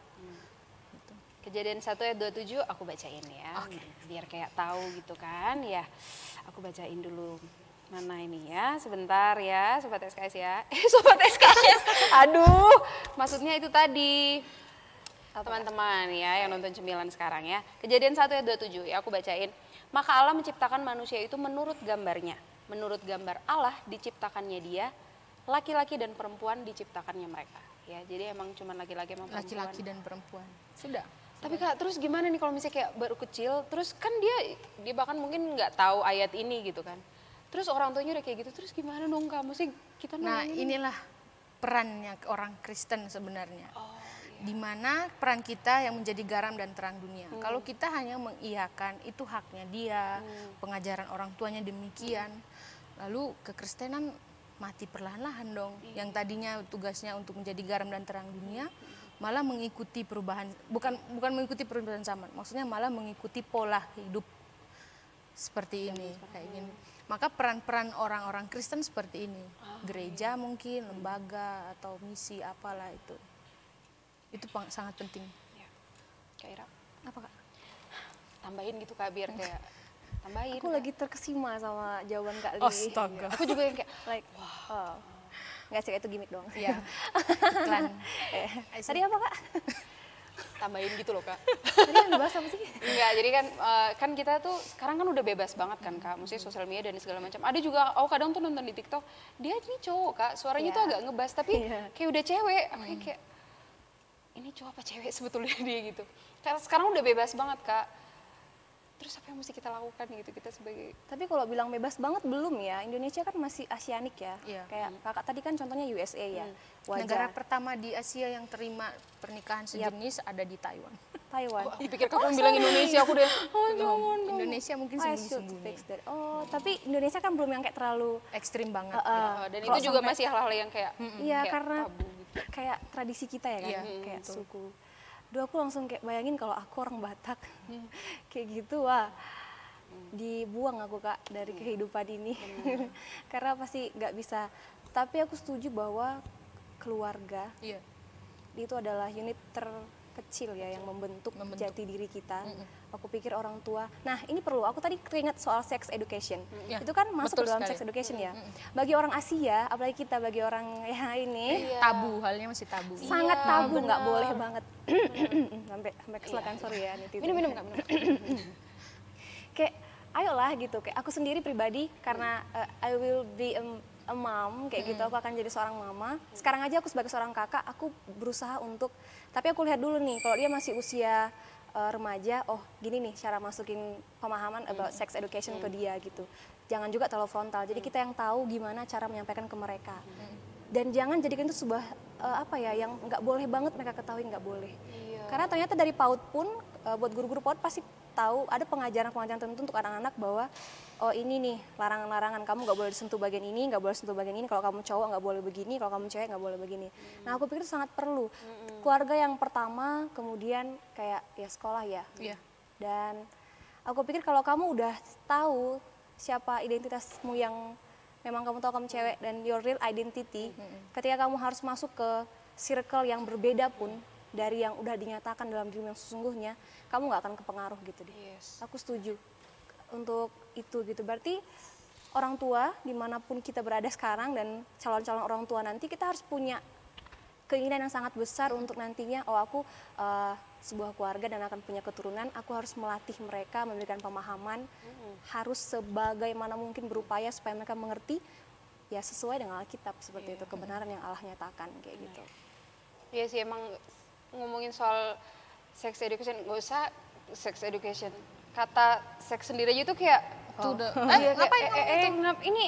Kejadian 1 ayat 27 aku bacain ya. Biar kayak tahu gitu kan ya. Aku bacain dulu. Mana ini ya, sebentar ya Sobat SKS ya. Sobat SKS, aduh. Maksudnya itu tadi. Teman-teman ya yang nonton Cemilan sekarang ya. Kejadian 1 ayat 27 ya aku bacain. Maka Allah menciptakan manusia itu menurut gambarnya. Menurut gambar Allah diciptakannya dia, laki-laki dan perempuan diciptakannya mereka. Ya, jadi emang cuma laki-laki sama perempuan. Laki-laki dan perempuan. Sudah. Tapi Kak, terus gimana nih kalau misalnya kayak baru kecil, terus kan dia bahkan mungkin nggak tahu ayat ini gitu kan. Terus orang tuanya udah kayak gitu, terus gimana dong Kak? Mesti kita Nah, inilah perannya orang Kristen sebenarnya. Dimana peran kita yang menjadi garam dan terang dunia. Kalau kita hanya mengiyakan, itu haknya dia, pengajaran orang tuanya demikian. Lalu kekristenan mati perlahan-lahan dong. Yang tadinya tugasnya untuk menjadi garam dan terang dunia, malah mengikuti perubahan, bukan mengikuti perubahan zaman, maksudnya malah mengikuti pola hidup seperti ini, kayak gini. Maka peran-peran orang-orang Kristen seperti ini, gereja mungkin, lembaga atau misi apalah itu sangat penting. Kak Ira, Apa Kak? tambahin gitu Kak biar kayak Tambahin. Aku Kak. lagi terkesima sama jawaban Kak Li. Astaga. Aku juga yang kayak Like, wow. Nggak sih, itu gimmick doang. Iya. Iklan. Tadi apa Kak? tambahin gitu loh Kak. Tadi yang dibahas apa sih? Enggak, jadi kan kita tuh sekarang kan udah bebas banget kan Kak, maksudnya sosial media dan segala macam. Ada juga, aku kadang tuh nonton di TikTok, dia ini cowok Kak, suaranya Iya. tuh agak ngebas, tapi Iya. kayak udah cewek. Aku kayak, ini cowok apa cewek sebetulnya dia gitu. Karena sekarang udah bebas banget Kak. Terus apa yang mesti kita lakukan gitu, kita sebagai... Tapi kalau bilang bebas banget belum ya, Indonesia kan masih Asianik ya. Iya. Kayak kakak tadi kan contohnya USA ya. Negara Wajar. pertama di Asia yang terima pernikahan sejenis ada di Taiwan. Taiwan. Aku pikir kamu bilang Indonesia, aku deh, Indonesia mungkin I should sembunyi-sembunyi. fix that. Oh, tapi Indonesia kan belum yang kayak terlalu Ekstrim banget. dan Kalau itu juga sampai- masih hal-hal yang kayak, iya kayak karena tabu gitu. kayak tradisi kita ya kan, Iya, kayak betul. suku. Duh, aku langsung kayak bayangin kalau aku orang Batak kayak gitu, wah dibuang aku Kak dari kehidupan ini. Karena pasti nggak bisa. Tapi aku setuju bahwa keluarga Iya. itu adalah unit terkecil ya yang membentuk jati diri kita. Aku pikir orang tua. Nah, ini perlu. Aku tadi teringat soal sex education. Ya, Itu kan masuk betul dalam sekali. sex education ya. Bagi orang Asia, apalagi kita bagi orang ya ini Tabu, halnya masih tabu. sangat tabu, nggak boleh banget. sampai kesilakan, sorry ya netizen. Minum Kak, minum. Kayak ayolah gitu, kayak aku sendiri pribadi karena I will be a mom kayak gitu, aku akan jadi seorang mama. Sekarang aja aku sebagai seorang kakak, aku berusaha untuk, tapi aku lihat dulu nih kalau dia masih usia remaja, oh gini nih cara masukin pemahaman about sex education ke dia gitu. Jangan juga terlalu frontal, jadi kita yang tahu gimana cara menyampaikan ke mereka. Dan jangan jadikan itu sebuah apa ya, yang nggak boleh banget mereka ketahui, nggak boleh. Karena ternyata dari PAUD pun, buat guru-guru PAUD pasti tahu ada pengajaran-pengajaran tertentu untuk anak-anak bahwa oh ini nih larangan-larangan, kamu nggak boleh disentuh bagian ini, nggak boleh sentuh bagian ini, kalau kamu cowok nggak boleh begini, kalau kamu cewek nggak boleh begini. Nah aku pikir itu sangat perlu. Keluarga yang pertama, kemudian kayak ya sekolah ya. Iya. Dan aku pikir kalau kamu udah tahu siapa identitasmu yang memang kamu tahu kamu cewek dan your real identity, ketika kamu harus masuk ke circle yang berbeda pun dari yang udah dinyatakan dalam dirimu yang sesungguhnya, kamu nggak akan kepengaruh gitu deh. Yes. Aku setuju untuk itu gitu. Berarti orang tua dimanapun kita berada sekarang dan calon-calon orang tua nanti, kita harus punya keinginan yang sangat besar untuk nantinya, oh aku sebuah keluarga dan akan punya keturunan, aku harus melatih mereka, memberikan pemahaman, harus sebagaimana mungkin berupaya supaya mereka mengerti ya sesuai dengan Alkitab seperti itu, kebenaran yang Allah nyatakan kayak gitu. Iya sih, emang ngomongin soal sex education, nggak usah sex education, kata seks sendiri aja tuh kayak Tuh udah, ngapain ini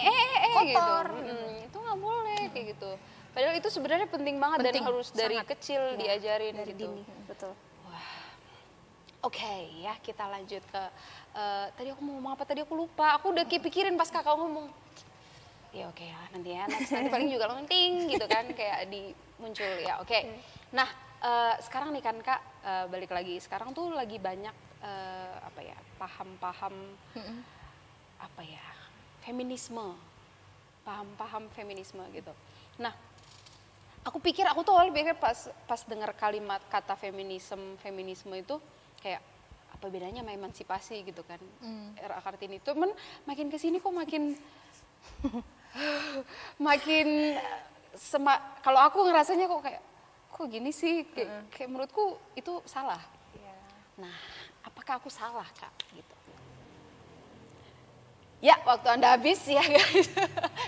Kotor. gitu. Itu nggak boleh kayak gitu. Padahal itu sebenarnya penting banget dan Penting, harus dari sangat. kecil diajarin Dari gitu. dini, betul. Oke, ya kita lanjut ke tadi aku mau ngomong apa, tadi aku lupa. Aku udah pikirin pas kakak ngomong. Ya oke ya, nanti ya next nanti paling juga lonting gitu kan, kayak muncul ya. Oke. Nah, sekarang nih kan Kak, balik lagi. Sekarang tuh lagi banyak apa ya, paham-paham apa ya, feminisme. Paham-paham feminisme gitu. Nah, aku tuh awalnya pikir pas dengar kalimat kata feminisme itu kayak apa bedanya sama emansipasi gitu kan. Era Kartini itu makin kesini kok makin kalau aku ngerasanya kok gini sih, kayak menurutku itu salah. Nah, apakah aku salah Kak gitu? Ya, waktu Anda habis ya guys.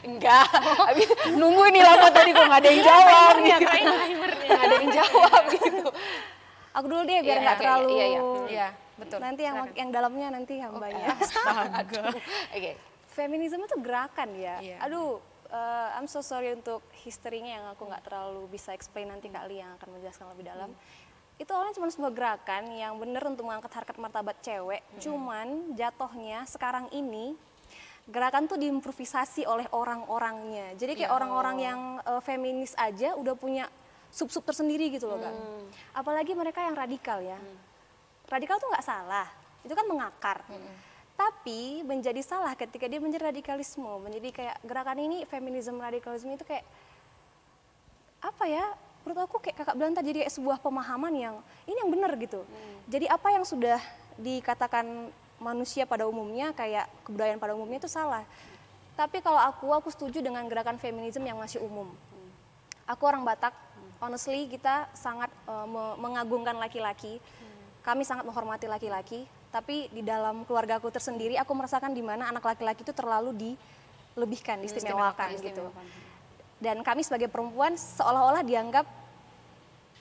Enggak, habis nunggu nih lama tadi kok nggak ada yang jawab. Nggak ada yang jawab gitu. Aku dulu deh biar Iya, nggak oke, terlalu. Iya, betul. Nanti yang dalamnya nanti hambanya. Oke. Feminisme itu gerakan ya. Iya. Aduh, I'm so sorry untuk historinya yang aku nggak terlalu bisa explain, nanti Kak Li yang akan menjelaskan lebih dalam. Itu awalnya cuma sebuah gerakan yang bener untuk mengangkat harkat martabat cewek. Cuman jatuhnya sekarang ini gerakan tuh diimprovisasi oleh orang-orangnya. Jadi kayak orang-orang yang feminis aja udah punya sub-sub tersendiri gitu loh Kak. Apalagi mereka yang radikal ya. Radikal tuh nggak salah, itu kan mengakar. Tapi menjadi salah ketika dia menjadi radikalisme, menjadi kayak gerakan ini feminisme radikalisme itu kayak apa ya? Menurut aku kayak kakak bilang tadi, jadi sebuah pemahaman yang ini yang benar gitu. Jadi apa yang sudah dikatakan manusia pada umumnya, kayak kebudayaan pada umumnya itu salah. Tapi kalau aku setuju dengan gerakan feminisme yang masih umum. Aku orang Batak, honestly kita sangat mengagungkan laki-laki. Kami sangat menghormati laki-laki. Tapi di dalam keluarga aku tersendiri, aku merasakan di mana anak laki-laki itu terlalu dilebihkan, diistimewakan gitu. Dan kami sebagai perempuan seolah-olah dianggap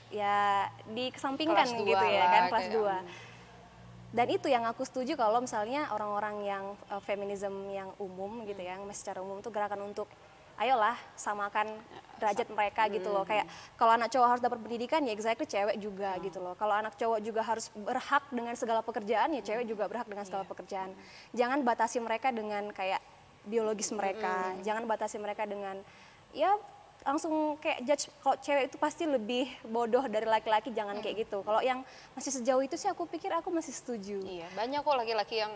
ya dikesampingkan Kelas gitu dua ya lah, kan, kelas kayak, 2. Dan itu yang aku setuju kalau misalnya orang-orang yang feminisme yang umum gitu ya, yang secara umum itu gerakan untuk ayolah samakan derajat mereka gitu loh. Kayak kalau anak cowok harus dapat pendidikan ya exactly cewek juga gitu loh. Kalau anak cowok juga harus berhak dengan segala pekerjaan ya cewek juga berhak dengan segala pekerjaan. Jangan batasi mereka dengan kayak biologis mereka. Jangan batasi mereka dengan ya langsung kayak judge kalau cewek itu pasti lebih bodoh dari laki-laki, jangan kayak gitu. Kalau yang masih sejauh itu sih aku pikir aku masih setuju. Iya, banyak kok laki-laki yang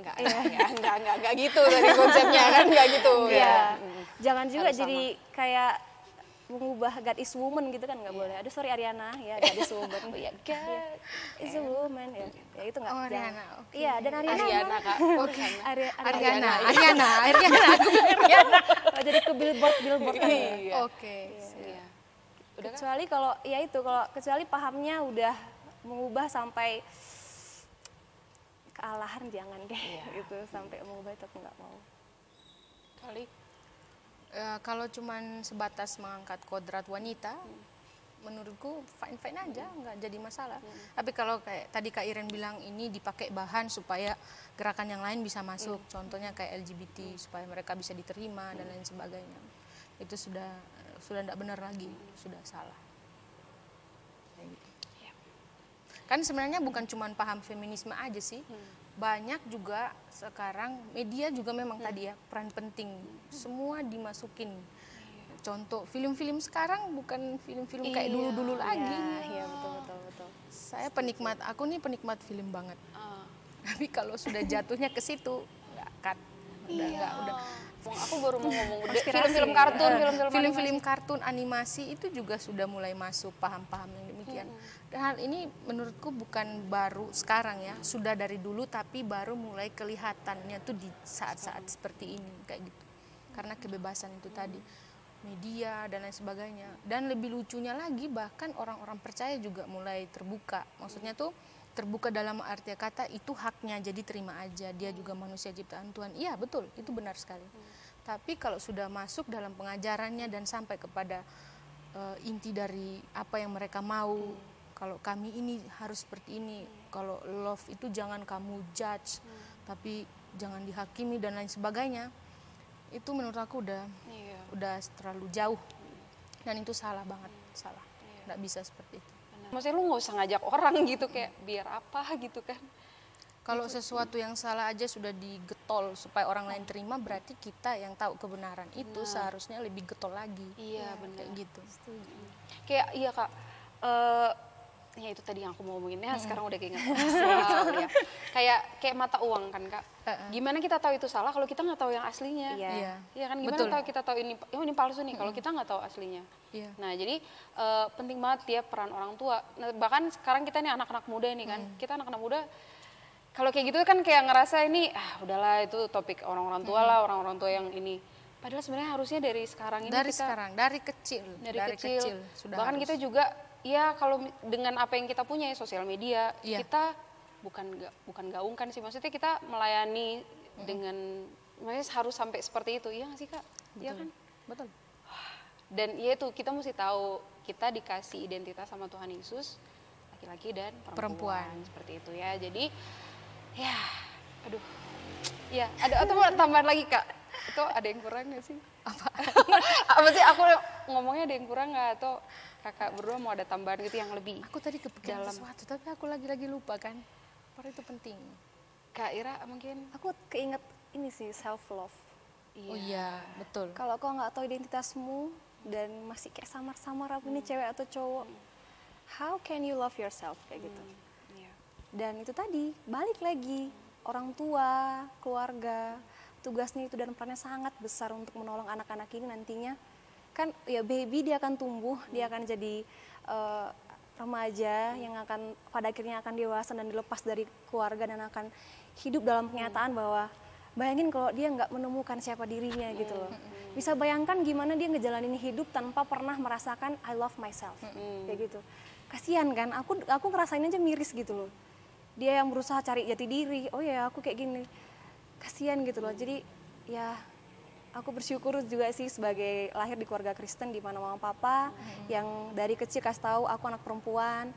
enggak gitu dari konsepnya kan, enggak gitu. Iya. Jangan juga Harus jadi kayak mengubah God is woman gitu kan, nggak boleh. Aduh sorry Ariana ya, God is woman. Oh ya, God is a woman ya. Ya itu nggak. Oh, jangan. Ariana, oke. Iya, dan Ariana. Ariana Kak. Ariana, aku Ariana. Oh, jadi ke billboard kan. Ya. Iya. Oke. Iya. Udah kan? Kecuali kalau ya itu kecuali pahamnya udah mengubah sampai kealahan jangan deh gitu, sampai mengubah itu aku nggak mau. Kali Kalau cuman sebatas mengangkat kodrat wanita, menurutku fine-fine aja, nggak jadi masalah. Tapi kalau kayak tadi Kak Iren bilang ini dipakai bahan supaya gerakan yang lain bisa masuk, contohnya kayak LGBT supaya mereka bisa diterima dan lain sebagainya, itu sudah tidak benar lagi, sudah salah. Kayak gitu. Kan sebenarnya bukan cuma paham feminisme aja sih, banyak juga sekarang media juga memang tadi ya peran penting, semua dimasukin. Contoh film-film sekarang bukan film-film kayak dulu-dulu lagi. Iya betul. Saya aku nih penikmat film banget. Tapi kalau sudah jatuhnya ke situ nggak cut, udah. aku baru mau ngomong film-film kartun, Film-film kartun animasi itu juga sudah mulai masuk paham-paham yang demikian. Dan hal ini menurutku bukan baru sekarang ya, sudah dari dulu tapi baru mulai kelihatannya tuh di saat-saat seperti ini kayak gitu. Karena kebebasan itu tadi, media dan lain sebagainya. Dan lebih lucunya lagi bahkan orang-orang percaya juga mulai terbuka. Maksudnya tuh terbuka dalam arti kata itu haknya, jadi terima aja, dia juga manusia ciptaan Tuhan. Iya betul, itu benar sekali. Tapi kalau sudah masuk dalam pengajarannya dan sampai kepada inti dari apa yang mereka mau, kalau kami ini harus seperti ini, kalau love itu jangan kamu judge, tapi jangan dihakimi dan lain sebagainya, itu menurut aku udah terlalu jauh dan itu salah banget, salah, nggak bisa seperti itu. Maksudnya lu nggak usah ngajak orang gitu kayak biar apa gitu kan. Kalau sesuatu yang salah aja sudah digetol supaya orang lain terima, berarti kita yang tahu kebenaran itu seharusnya lebih getol lagi. Iya benar. Kayak gitu. Kayak iya Kak, ya itu tadi yang aku mau ngomongin ya, sekarang udah keinget. Wow, ya. Kayak mata uang kan Kak. Gimana kita tahu itu salah kalau kita nggak tahu yang aslinya? Iya. Iya kan, gimana Betul. tahu kita tahu ini palsu nih kalau kita nggak tahu aslinya. Iya. Nah jadi penting banget ya peran orang tua. Nah, bahkan sekarang kita nih anak-anak muda nih kan, kita anak-anak muda kalau kayak gitu kan kayak ngerasa ini udahlah itu topik orang-orang tua lah, orang-orang tua yang ini. Padahal sebenarnya harusnya dari sekarang ini Dari kita sekarang, dari kecil sudah bahkan harus. kita juga ya kalau dengan apa yang kita punya ya sosial media, Iya. kita bukan gaungkan sih, maksudnya kita melayani dengan maksudnya harus sampai seperti itu, iya nggak sih Kak? Iya kan? Betul. Dan ya itu kita mesti tahu kita dikasih identitas sama Tuhan Yesus laki-laki dan perempuan seperti itu ya. Jadi ya aduh ya ada atau mau tambahan lagi Kak, itu ada yang kurang nggak sih? Apa sih aku ngomongnya ada yang kurang nggak, atau kakak berdua mau ada tambahan gitu yang lebih Aku tadi kepikiran sesuatu tapi aku lagi lupa kan. Karena itu penting. Kak Ira mungkin? Aku keinget ini sih, self love. Oh iya, betul. Kalau kau nggak tahu identitasmu dan masih kayak samar-samar aku ini cewek atau cowok, how can you love yourself kayak gitu? Iya. Dan itu tadi balik lagi orang tua, keluarga, tugasnya itu dan perannya sangat besar untuk menolong anak-anak ini nantinya. Kan ya baby dia akan tumbuh, dia akan jadi remaja yang akan pada akhirnya akan dewasa dan dilepas dari keluarga dan akan hidup dalam kenyataan bahwa bayangin kalau dia nggak menemukan siapa dirinya gitu loh. Bisa bayangkan gimana dia ngejalanin hidup tanpa pernah merasakan I love myself kayak gitu. Kasihan kan, aku ngerasain aja miris gitu loh. Dia yang berusaha cari jati diri, oh ya aku kayak gini. Kasihan gitu loh. Jadi ya aku bersyukur juga sih sebagai lahir di keluarga Kristen di mana mama papa yang dari kecil kasih tahu aku anak perempuan,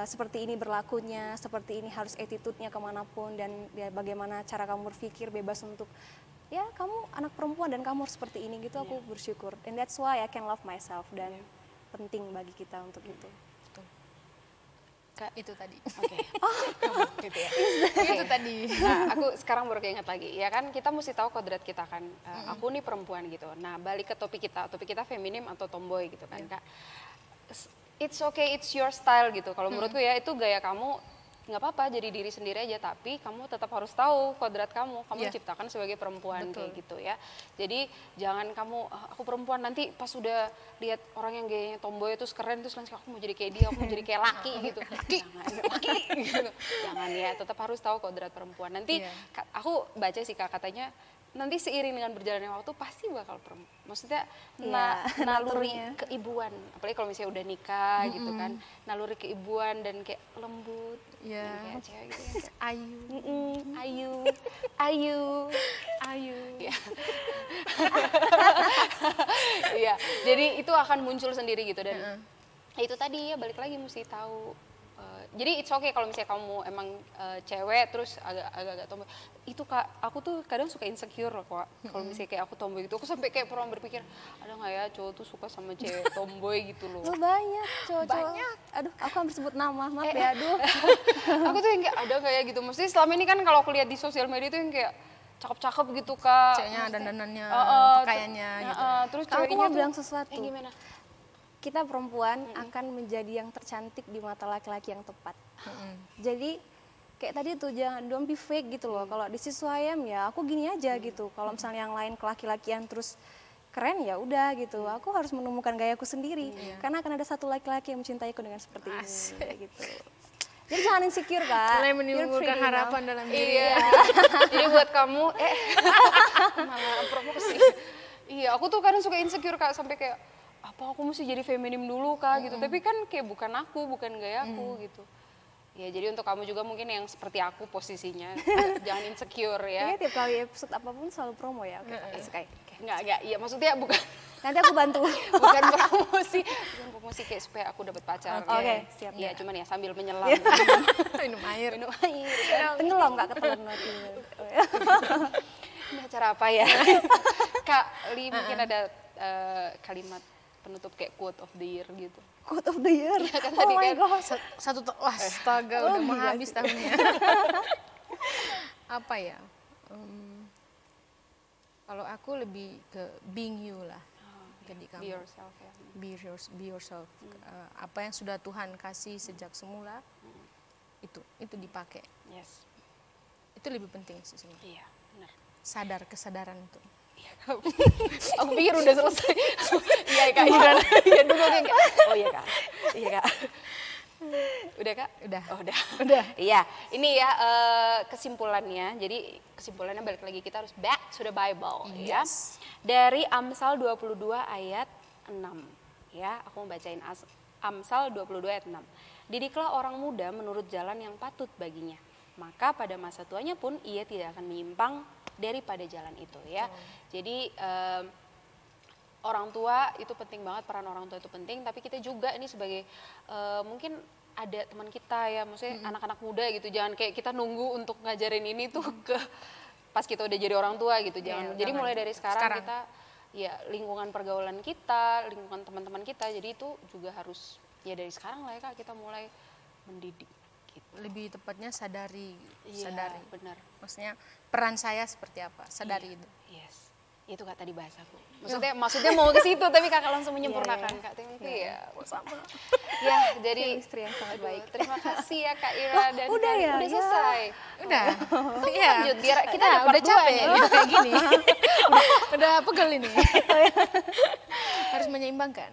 seperti ini berlakunya, seperti ini harus attitude-nya kemanapun, dan ya bagaimana cara kamu berpikir bebas untuk ya kamu anak perempuan dan kamu harus seperti ini gitu. Aku bersyukur, and that's why I can love myself, dan penting bagi kita untuk itu. Kak, itu tadi. Oke. Gitu ya. Itu tadi. Nah, aku sekarang baru keinget lagi. Ya kan kita mesti tahu kodrat kita kan. Aku nih perempuan gitu. Nah, balik ke topik kita feminim atau tomboy gitu kan, Kak. It's okay, it's your style gitu. Kalau menurutku ya itu gaya kamu, nggak apa-apa jadi diri sendiri aja, tapi kamu tetap harus tahu kodrat kamu diciptakan sebagai perempuan. Betul. Kayak gitu ya. Jadi jangan kamu aku perempuan, nanti pas udah lihat orang yang gayanya tomboy terus keren terus langsung aku mau jadi kayak dia, aku mau jadi kayak laki gitu. Laki gitu. Jangan ya, tetap harus tahu kodrat perempuan. Nanti aku baca sih Kak, katanya nanti seiring dengan berjalannya waktu pasti bakal maksudnya naluri keibuan, apalagi kalau misalnya udah nikah gitu kan, naluri keibuan dan kayak lembut, kayak cewek gitu ya, ayu, ya. Jadi itu akan muncul sendiri gitu, dan itu tadi ya balik lagi mesti tahu. Jadi it's okay kalau misalnya kamu emang cewek terus agak tomboy. Itu Kak, aku tuh kadang suka insecure loh Kak. Kalau misalnya kayak aku tomboy gitu, aku sampai kayak pernah berpikir, ada nggak ya cowok tuh suka sama cewek tomboy gitu loh. Banyak cowok-cowok. Banyak. Aduh, aku hampir sebut nama, maaf ya, aduh. Aku tuh yang kayak ada nggak ya gitu. Maksudnya selama ini kan kalau aku lihat di sosial media tuh yang kayak cakep-cakep gitu Kak. Ceweknya dandanannya, pakaiannya gitu. Terus aku ceweknya mau tuh bilang sesuatu. Gimana? Kita perempuan akan menjadi yang tercantik di mata laki-laki yang tepat. Jadi kayak tadi tuh jangan don't be fake gitu loh. Kalau di sisi ayam ya aku gini aja gitu. Kalau misalnya yang lain ke laki-lakian terus keren ya udah gitu. Aku harus menemukan gayaku sendiri. Karena akan ada satu laki-laki yang mencintaiku dengan seperti ini gitu. Jadi jangan insecure Kak. Mulai menimbulkan harapan dalam diri. Iya. Jadi buat kamu malah promosi. Iya, aku tuh kadang suka insecure Kak, sampai kayak apa aku mesti jadi feminim dulu Kak gitu. Tapi kan kayak bukan aku, bukan gayaku gitu. Ya jadi untuk kamu juga mungkin yang seperti aku posisinya, jangan insecure ya. Iya, tiap kali episode apapun selalu promo ya. Oke. Enggak, iya maksudnya bukan. Nanti aku bantu. bukan promosi kayak supaya aku dapat pacar. Oke, siap. Iya, cuman ya sambil menyelam. Minum air. Tenggelam Kak, ketelan nanti. Ini acara apa ya? Kak, mungkin ada kalimat penutup kayak quote of the year gitu. Quote of the year. Ya, kan, oh my god. Wah, astaga, udah mau habis tahunnya. Apa ya? Kalau aku lebih ke being you lah. Jadi kamu. Be yourself ya. Be yourself. Apa yang sudah Tuhan kasih sejak semula, itu dipakai. Yes. Itu lebih penting sih sebenarnya. Iya, benar. Kesadaran itu. Aku pikir udah selesai. Iya Kak, iya dulu kayak oh iya Kak. Iya Kak. Udah Kak? Udah. Oh, udah. Iya, ini ya kesimpulannya. Jadi kesimpulannya balik lagi kita harus back to the Bible ya. Dari Amsal 22 ayat 6 ya. Aku mau bacain Amsal 22 ayat 6. Didiklah orang muda menurut jalan yang patut baginya. Maka pada masa tuanya pun ia tidak akan menyimpang daripada jalan itu ya. Jadi orang tua itu penting banget, peran orang tua itu penting, tapi kita juga ini sebagai mungkin ada teman kita ya, maksudnya anak-anak muda gitu, jangan kayak kita nunggu untuk ngajarin ini tuh ke pas kita udah jadi orang tua gitu, jangan. Jadi mulai dari sekarang kita ya lingkungan pergaulan kita, lingkungan teman-teman kita, jadi itu juga harus ya dari sekarang lah ya Kak, kita mulai mendidik. Lebih tepatnya sadari. Benar. Maksudnya peran saya seperti apa, sadari itu. Yes, itu Kak tadi bahasaku. Maksudnya mau ke situ, tapi Kakak langsung menyempurnakan Kak. Iya, sama. Ya, jadi istri yang sangat baik. Terima kasih ya Kak Ira dan udah ya, udah selesai. Udah. Iya. Lanjut biar kita ada udah capek ya kayak gini. udah pegel ini. Harus menyeimbangkan.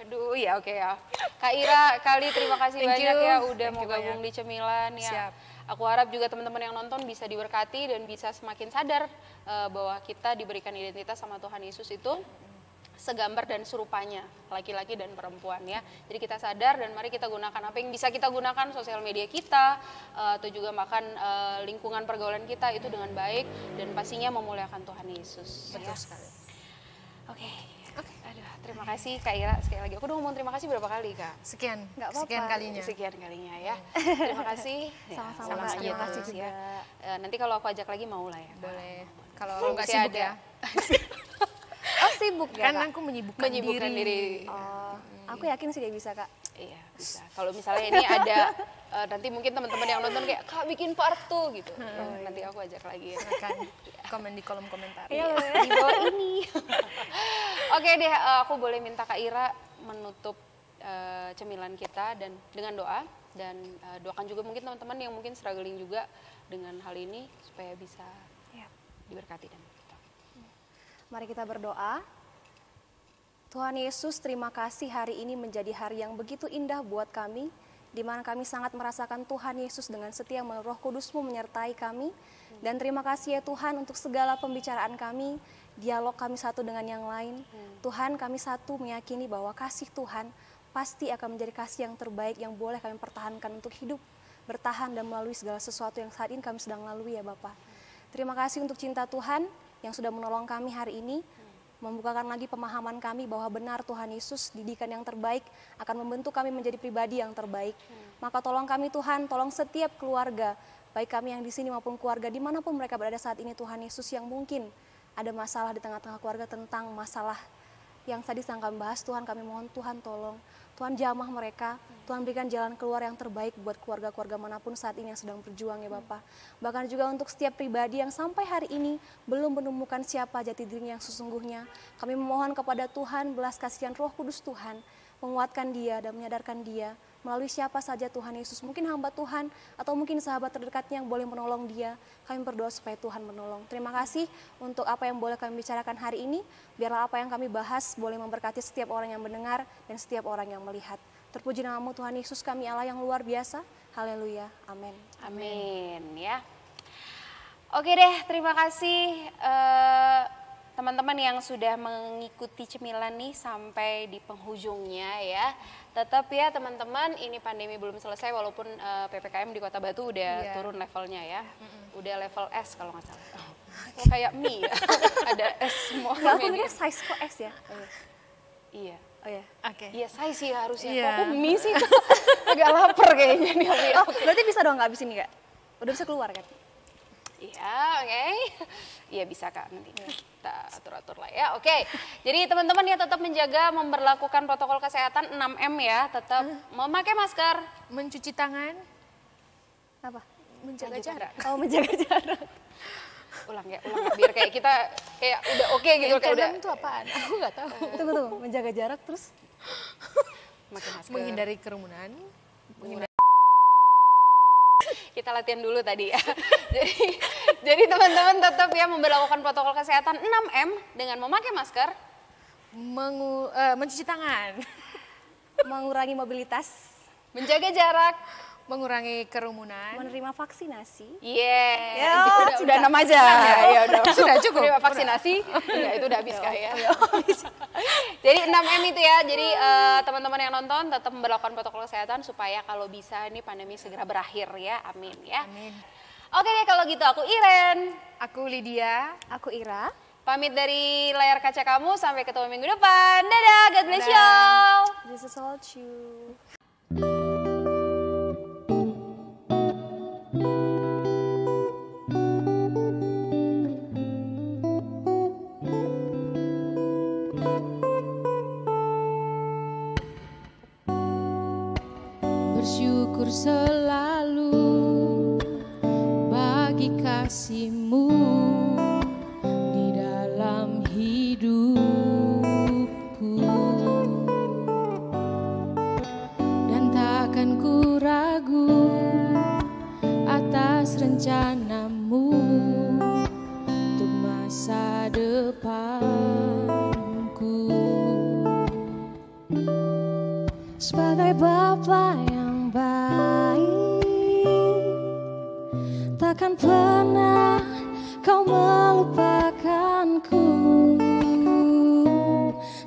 Aduh, ya oke ya. Kak Ira, Kali terima kasih banyak ya udah mau gabung di Cemilan ya. Siap. Aku harap juga teman-teman yang nonton bisa diberkati dan bisa semakin sadar bahwa kita diberikan identitas sama Tuhan Yesus itu segambar dan serupanya, laki-laki dan perempuan ya. Jadi kita sadar dan mari kita gunakan apa yang bisa kita gunakan, sosial media kita, atau juga bahkan lingkungan pergaulan kita itu dengan baik dan pastinya memuliakan Tuhan Yesus. Betul sekali. Oke. Aduh, terima kasih Kak Ira sekali lagi. Aku udah ngomong terima kasih berapa kali Kak? Sekian, Nggak apa-apa. sekian kalinya. Sekian kalinya ya. Terima kasih. Sama-sama, Sama Kak. aja Terima kasih terus juga. ya. Nanti kalau aku ajak lagi mau lah ya. Boleh. Kalau nggak Masih sibuk ada. ya. Oh sibuk ya Kan Kak? aku menyibukkan Menyibukkan diri. Oh, aku yakin sih dia bisa Kak. Iya bisa. Kalau misalnya ini ada nanti mungkin teman-teman yang nonton kayak Kak bikin part 2 gitu. Nanti aku ajak lagi ya. Silakan komen di kolom komentar. Iya, Di bawah ini. Oke deh, aku boleh minta Kak Ira menutup cemilan kita dan dengan doa dan doakan juga mungkin teman-teman yang mungkin struggling juga dengan hal ini supaya bisa Ya. diberkati dan kita. Mari kita berdoa. Tuhan Yesus, terima kasih hari ini menjadi hari yang begitu indah buat kami, di mana kami sangat merasakan Tuhan Yesus dengan setia Roh Kudus-Mu menyertai kami. Dan terima kasih ya Tuhan untuk segala pembicaraan kami, dialog kami satu dengan yang lain. Tuhan, kami satu meyakini bahwa kasih Tuhan pasti akan menjadi kasih yang terbaik yang boleh kami pertahankan untuk hidup, bertahan dan melalui segala sesuatu yang saat ini kami sedang lalui ya Bapak. Terima kasih untuk cinta Tuhan yang sudah menolong kami hari ini, membukakan lagi pemahaman kami bahwa benar Tuhan Yesus, didikan yang terbaik akan membentuk kami menjadi pribadi yang terbaik. Maka tolong kami Tuhan, tolong setiap keluarga, baik kami yang di sini maupun keluarga dimanapun mereka berada saat ini Tuhan Yesus, yang mungkin ada masalah di tengah-tengah keluarga tentang masalah yang tadi sedang kami bahas. Tuhan, kami mohon Tuhan tolong, Tuhan jamah mereka, Tuhan berikan jalan keluar yang terbaik buat keluarga-keluarga manapun saat ini yang sedang berjuang ya Bapak. Bahkan juga untuk setiap pribadi yang sampai hari ini belum menemukan siapa jati dirinya yang sesungguhnya, kami memohon kepada Tuhan belas kasihan Roh Kudus Tuhan, menguatkan dia dan menyadarkan dia melalui siapa saja Tuhan Yesus, mungkin hamba Tuhan atau mungkin sahabat terdekatnya yang boleh menolong dia. Kami berdoa supaya Tuhan menolong. Terima kasih untuk apa yang boleh kami bicarakan hari ini. Biarlah apa yang kami bahas boleh memberkati setiap orang yang mendengar dan setiap orang yang melihat. Terpuji namamu Tuhan Yesus, kami Allah yang luar biasa. Haleluya. Amin. Amin ya. Oke deh, terima kasih teman-teman yang sudah mengikuti cemilan nih sampai di penghujungnya ya. Tetap ya teman-teman, ini pandemi belum selesai walaupun PPKM di Kota Batu udah turun levelnya ya. Udah level S kalau nggak salah. Oh, kayak mie ya. Ada S semua. Nggak, aku mikirnya size kok S ya. Iya. Oh ya. Oke. Iya saya sih harusnya. Iya. Kok aku mie sih? Agak lapar kayaknya nih aku ya. Oh, berarti bisa dong nggak abis ini Kak? Udah bisa keluar kan? Iya, oke. Iya bisa Kak, nanti kita atur-atur lah ya. Oke, jadi teman-teman ya tetap menjaga, memberlakukan protokol kesehatan 6M ya. Tetap memakai masker. Mencuci tangan, Apa? menjaga Lanjut, jarak. Oh, menjaga jarak. Ulang ya, biar kayak kita kayak udah oke gitu. Kayak udah Itu apaan? Aku nggak tahu. Tunggu, menjaga jarak terus. pakai masker. Menghindari kerumunan. Kita latihan dulu tadi ya. jadi teman-teman tetap ya memberlakukan protokol kesehatan 6M dengan memakai masker. Mencuci tangan. Mengurangi mobilitas, Menjaga jarak. Mengurangi kerumunan. menerima vaksinasi. Yeah. Ya, udah 6 aja. Ya udah. Sudah cukup. Terima vaksinasi. Ya itu udah habis Kak ya. Jadi 6M itu ya. Jadi teman-teman yang nonton tetap memberlakukan protokol kesehatan supaya kalau bisa ini pandemi segera berakhir ya. Amin ya. Amin. Oke deh kalau gitu aku Iren. Aku Lydia. Aku Ira. Pamit dari layar kaca kamu sampai ketemu minggu depan. Dadah, God bless you. Jesus hold you. Bersyukur selalu bagi kasih-Mu di dalam hidupku, dan takkan ku ragu atas rencana-Mu untuk masa depanku. Sebagai Bapa yang baik, takkan pernah kau melupakanku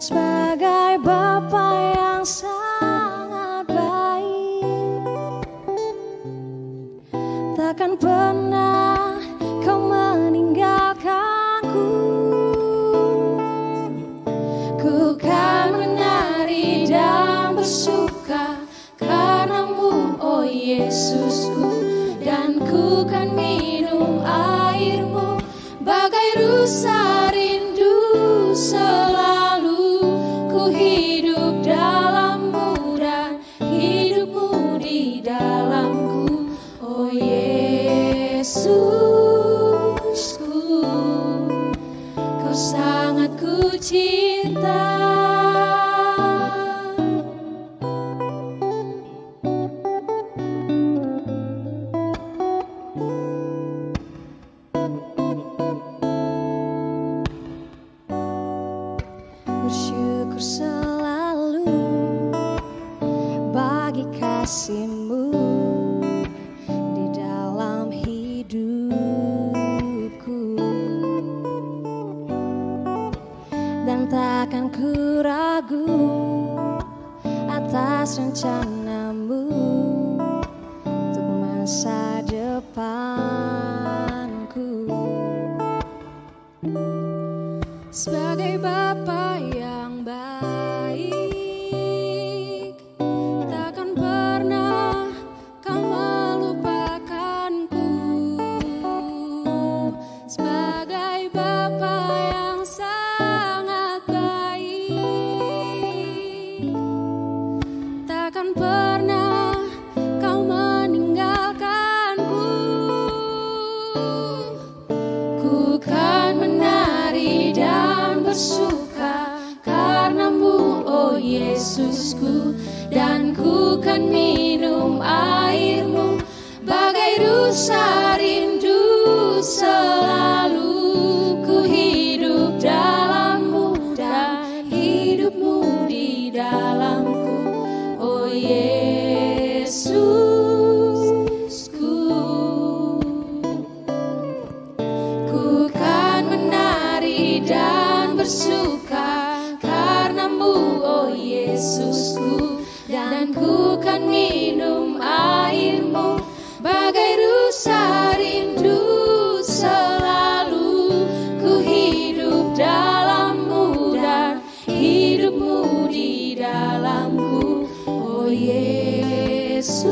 sebagai Bapa yang sangat baik. Takkan pernah kau meninggalkanku. Ku kan menari dan bersuka karenamu, oh Yesusku, dan ku kan minum airmu bagai rusa rindu. Selalu ku hidup dalammu dan hidupmu di dalamku, oh Yesusku, kau sangat ku cinta. Bersyukur selalu bagi kasih-Mu di dalam hidupku, dan takkan ku ragu atas rencana-Mu untuk masa depanku. Sebagai Bapa yang baik, takkan pernah kau melupakanku. Sebagai Bapa yang sangat baik, takkan pernah kau meninggalkanku. Ku kan menari dan bersuka karenamu, oh Yesusku, dan ku kan minum airmu bagai rusa rindu. Selalu ku hidup dalammu dan hidupmu di dalamku, oh Yesusku. Ku kan menari dan bersuka karenamu, oh Yesusku, dan ku kan minum airmu bagai rusa rindu. Selalu ku hidup dalammu dan hidupmu di dalamku, oh Yesus.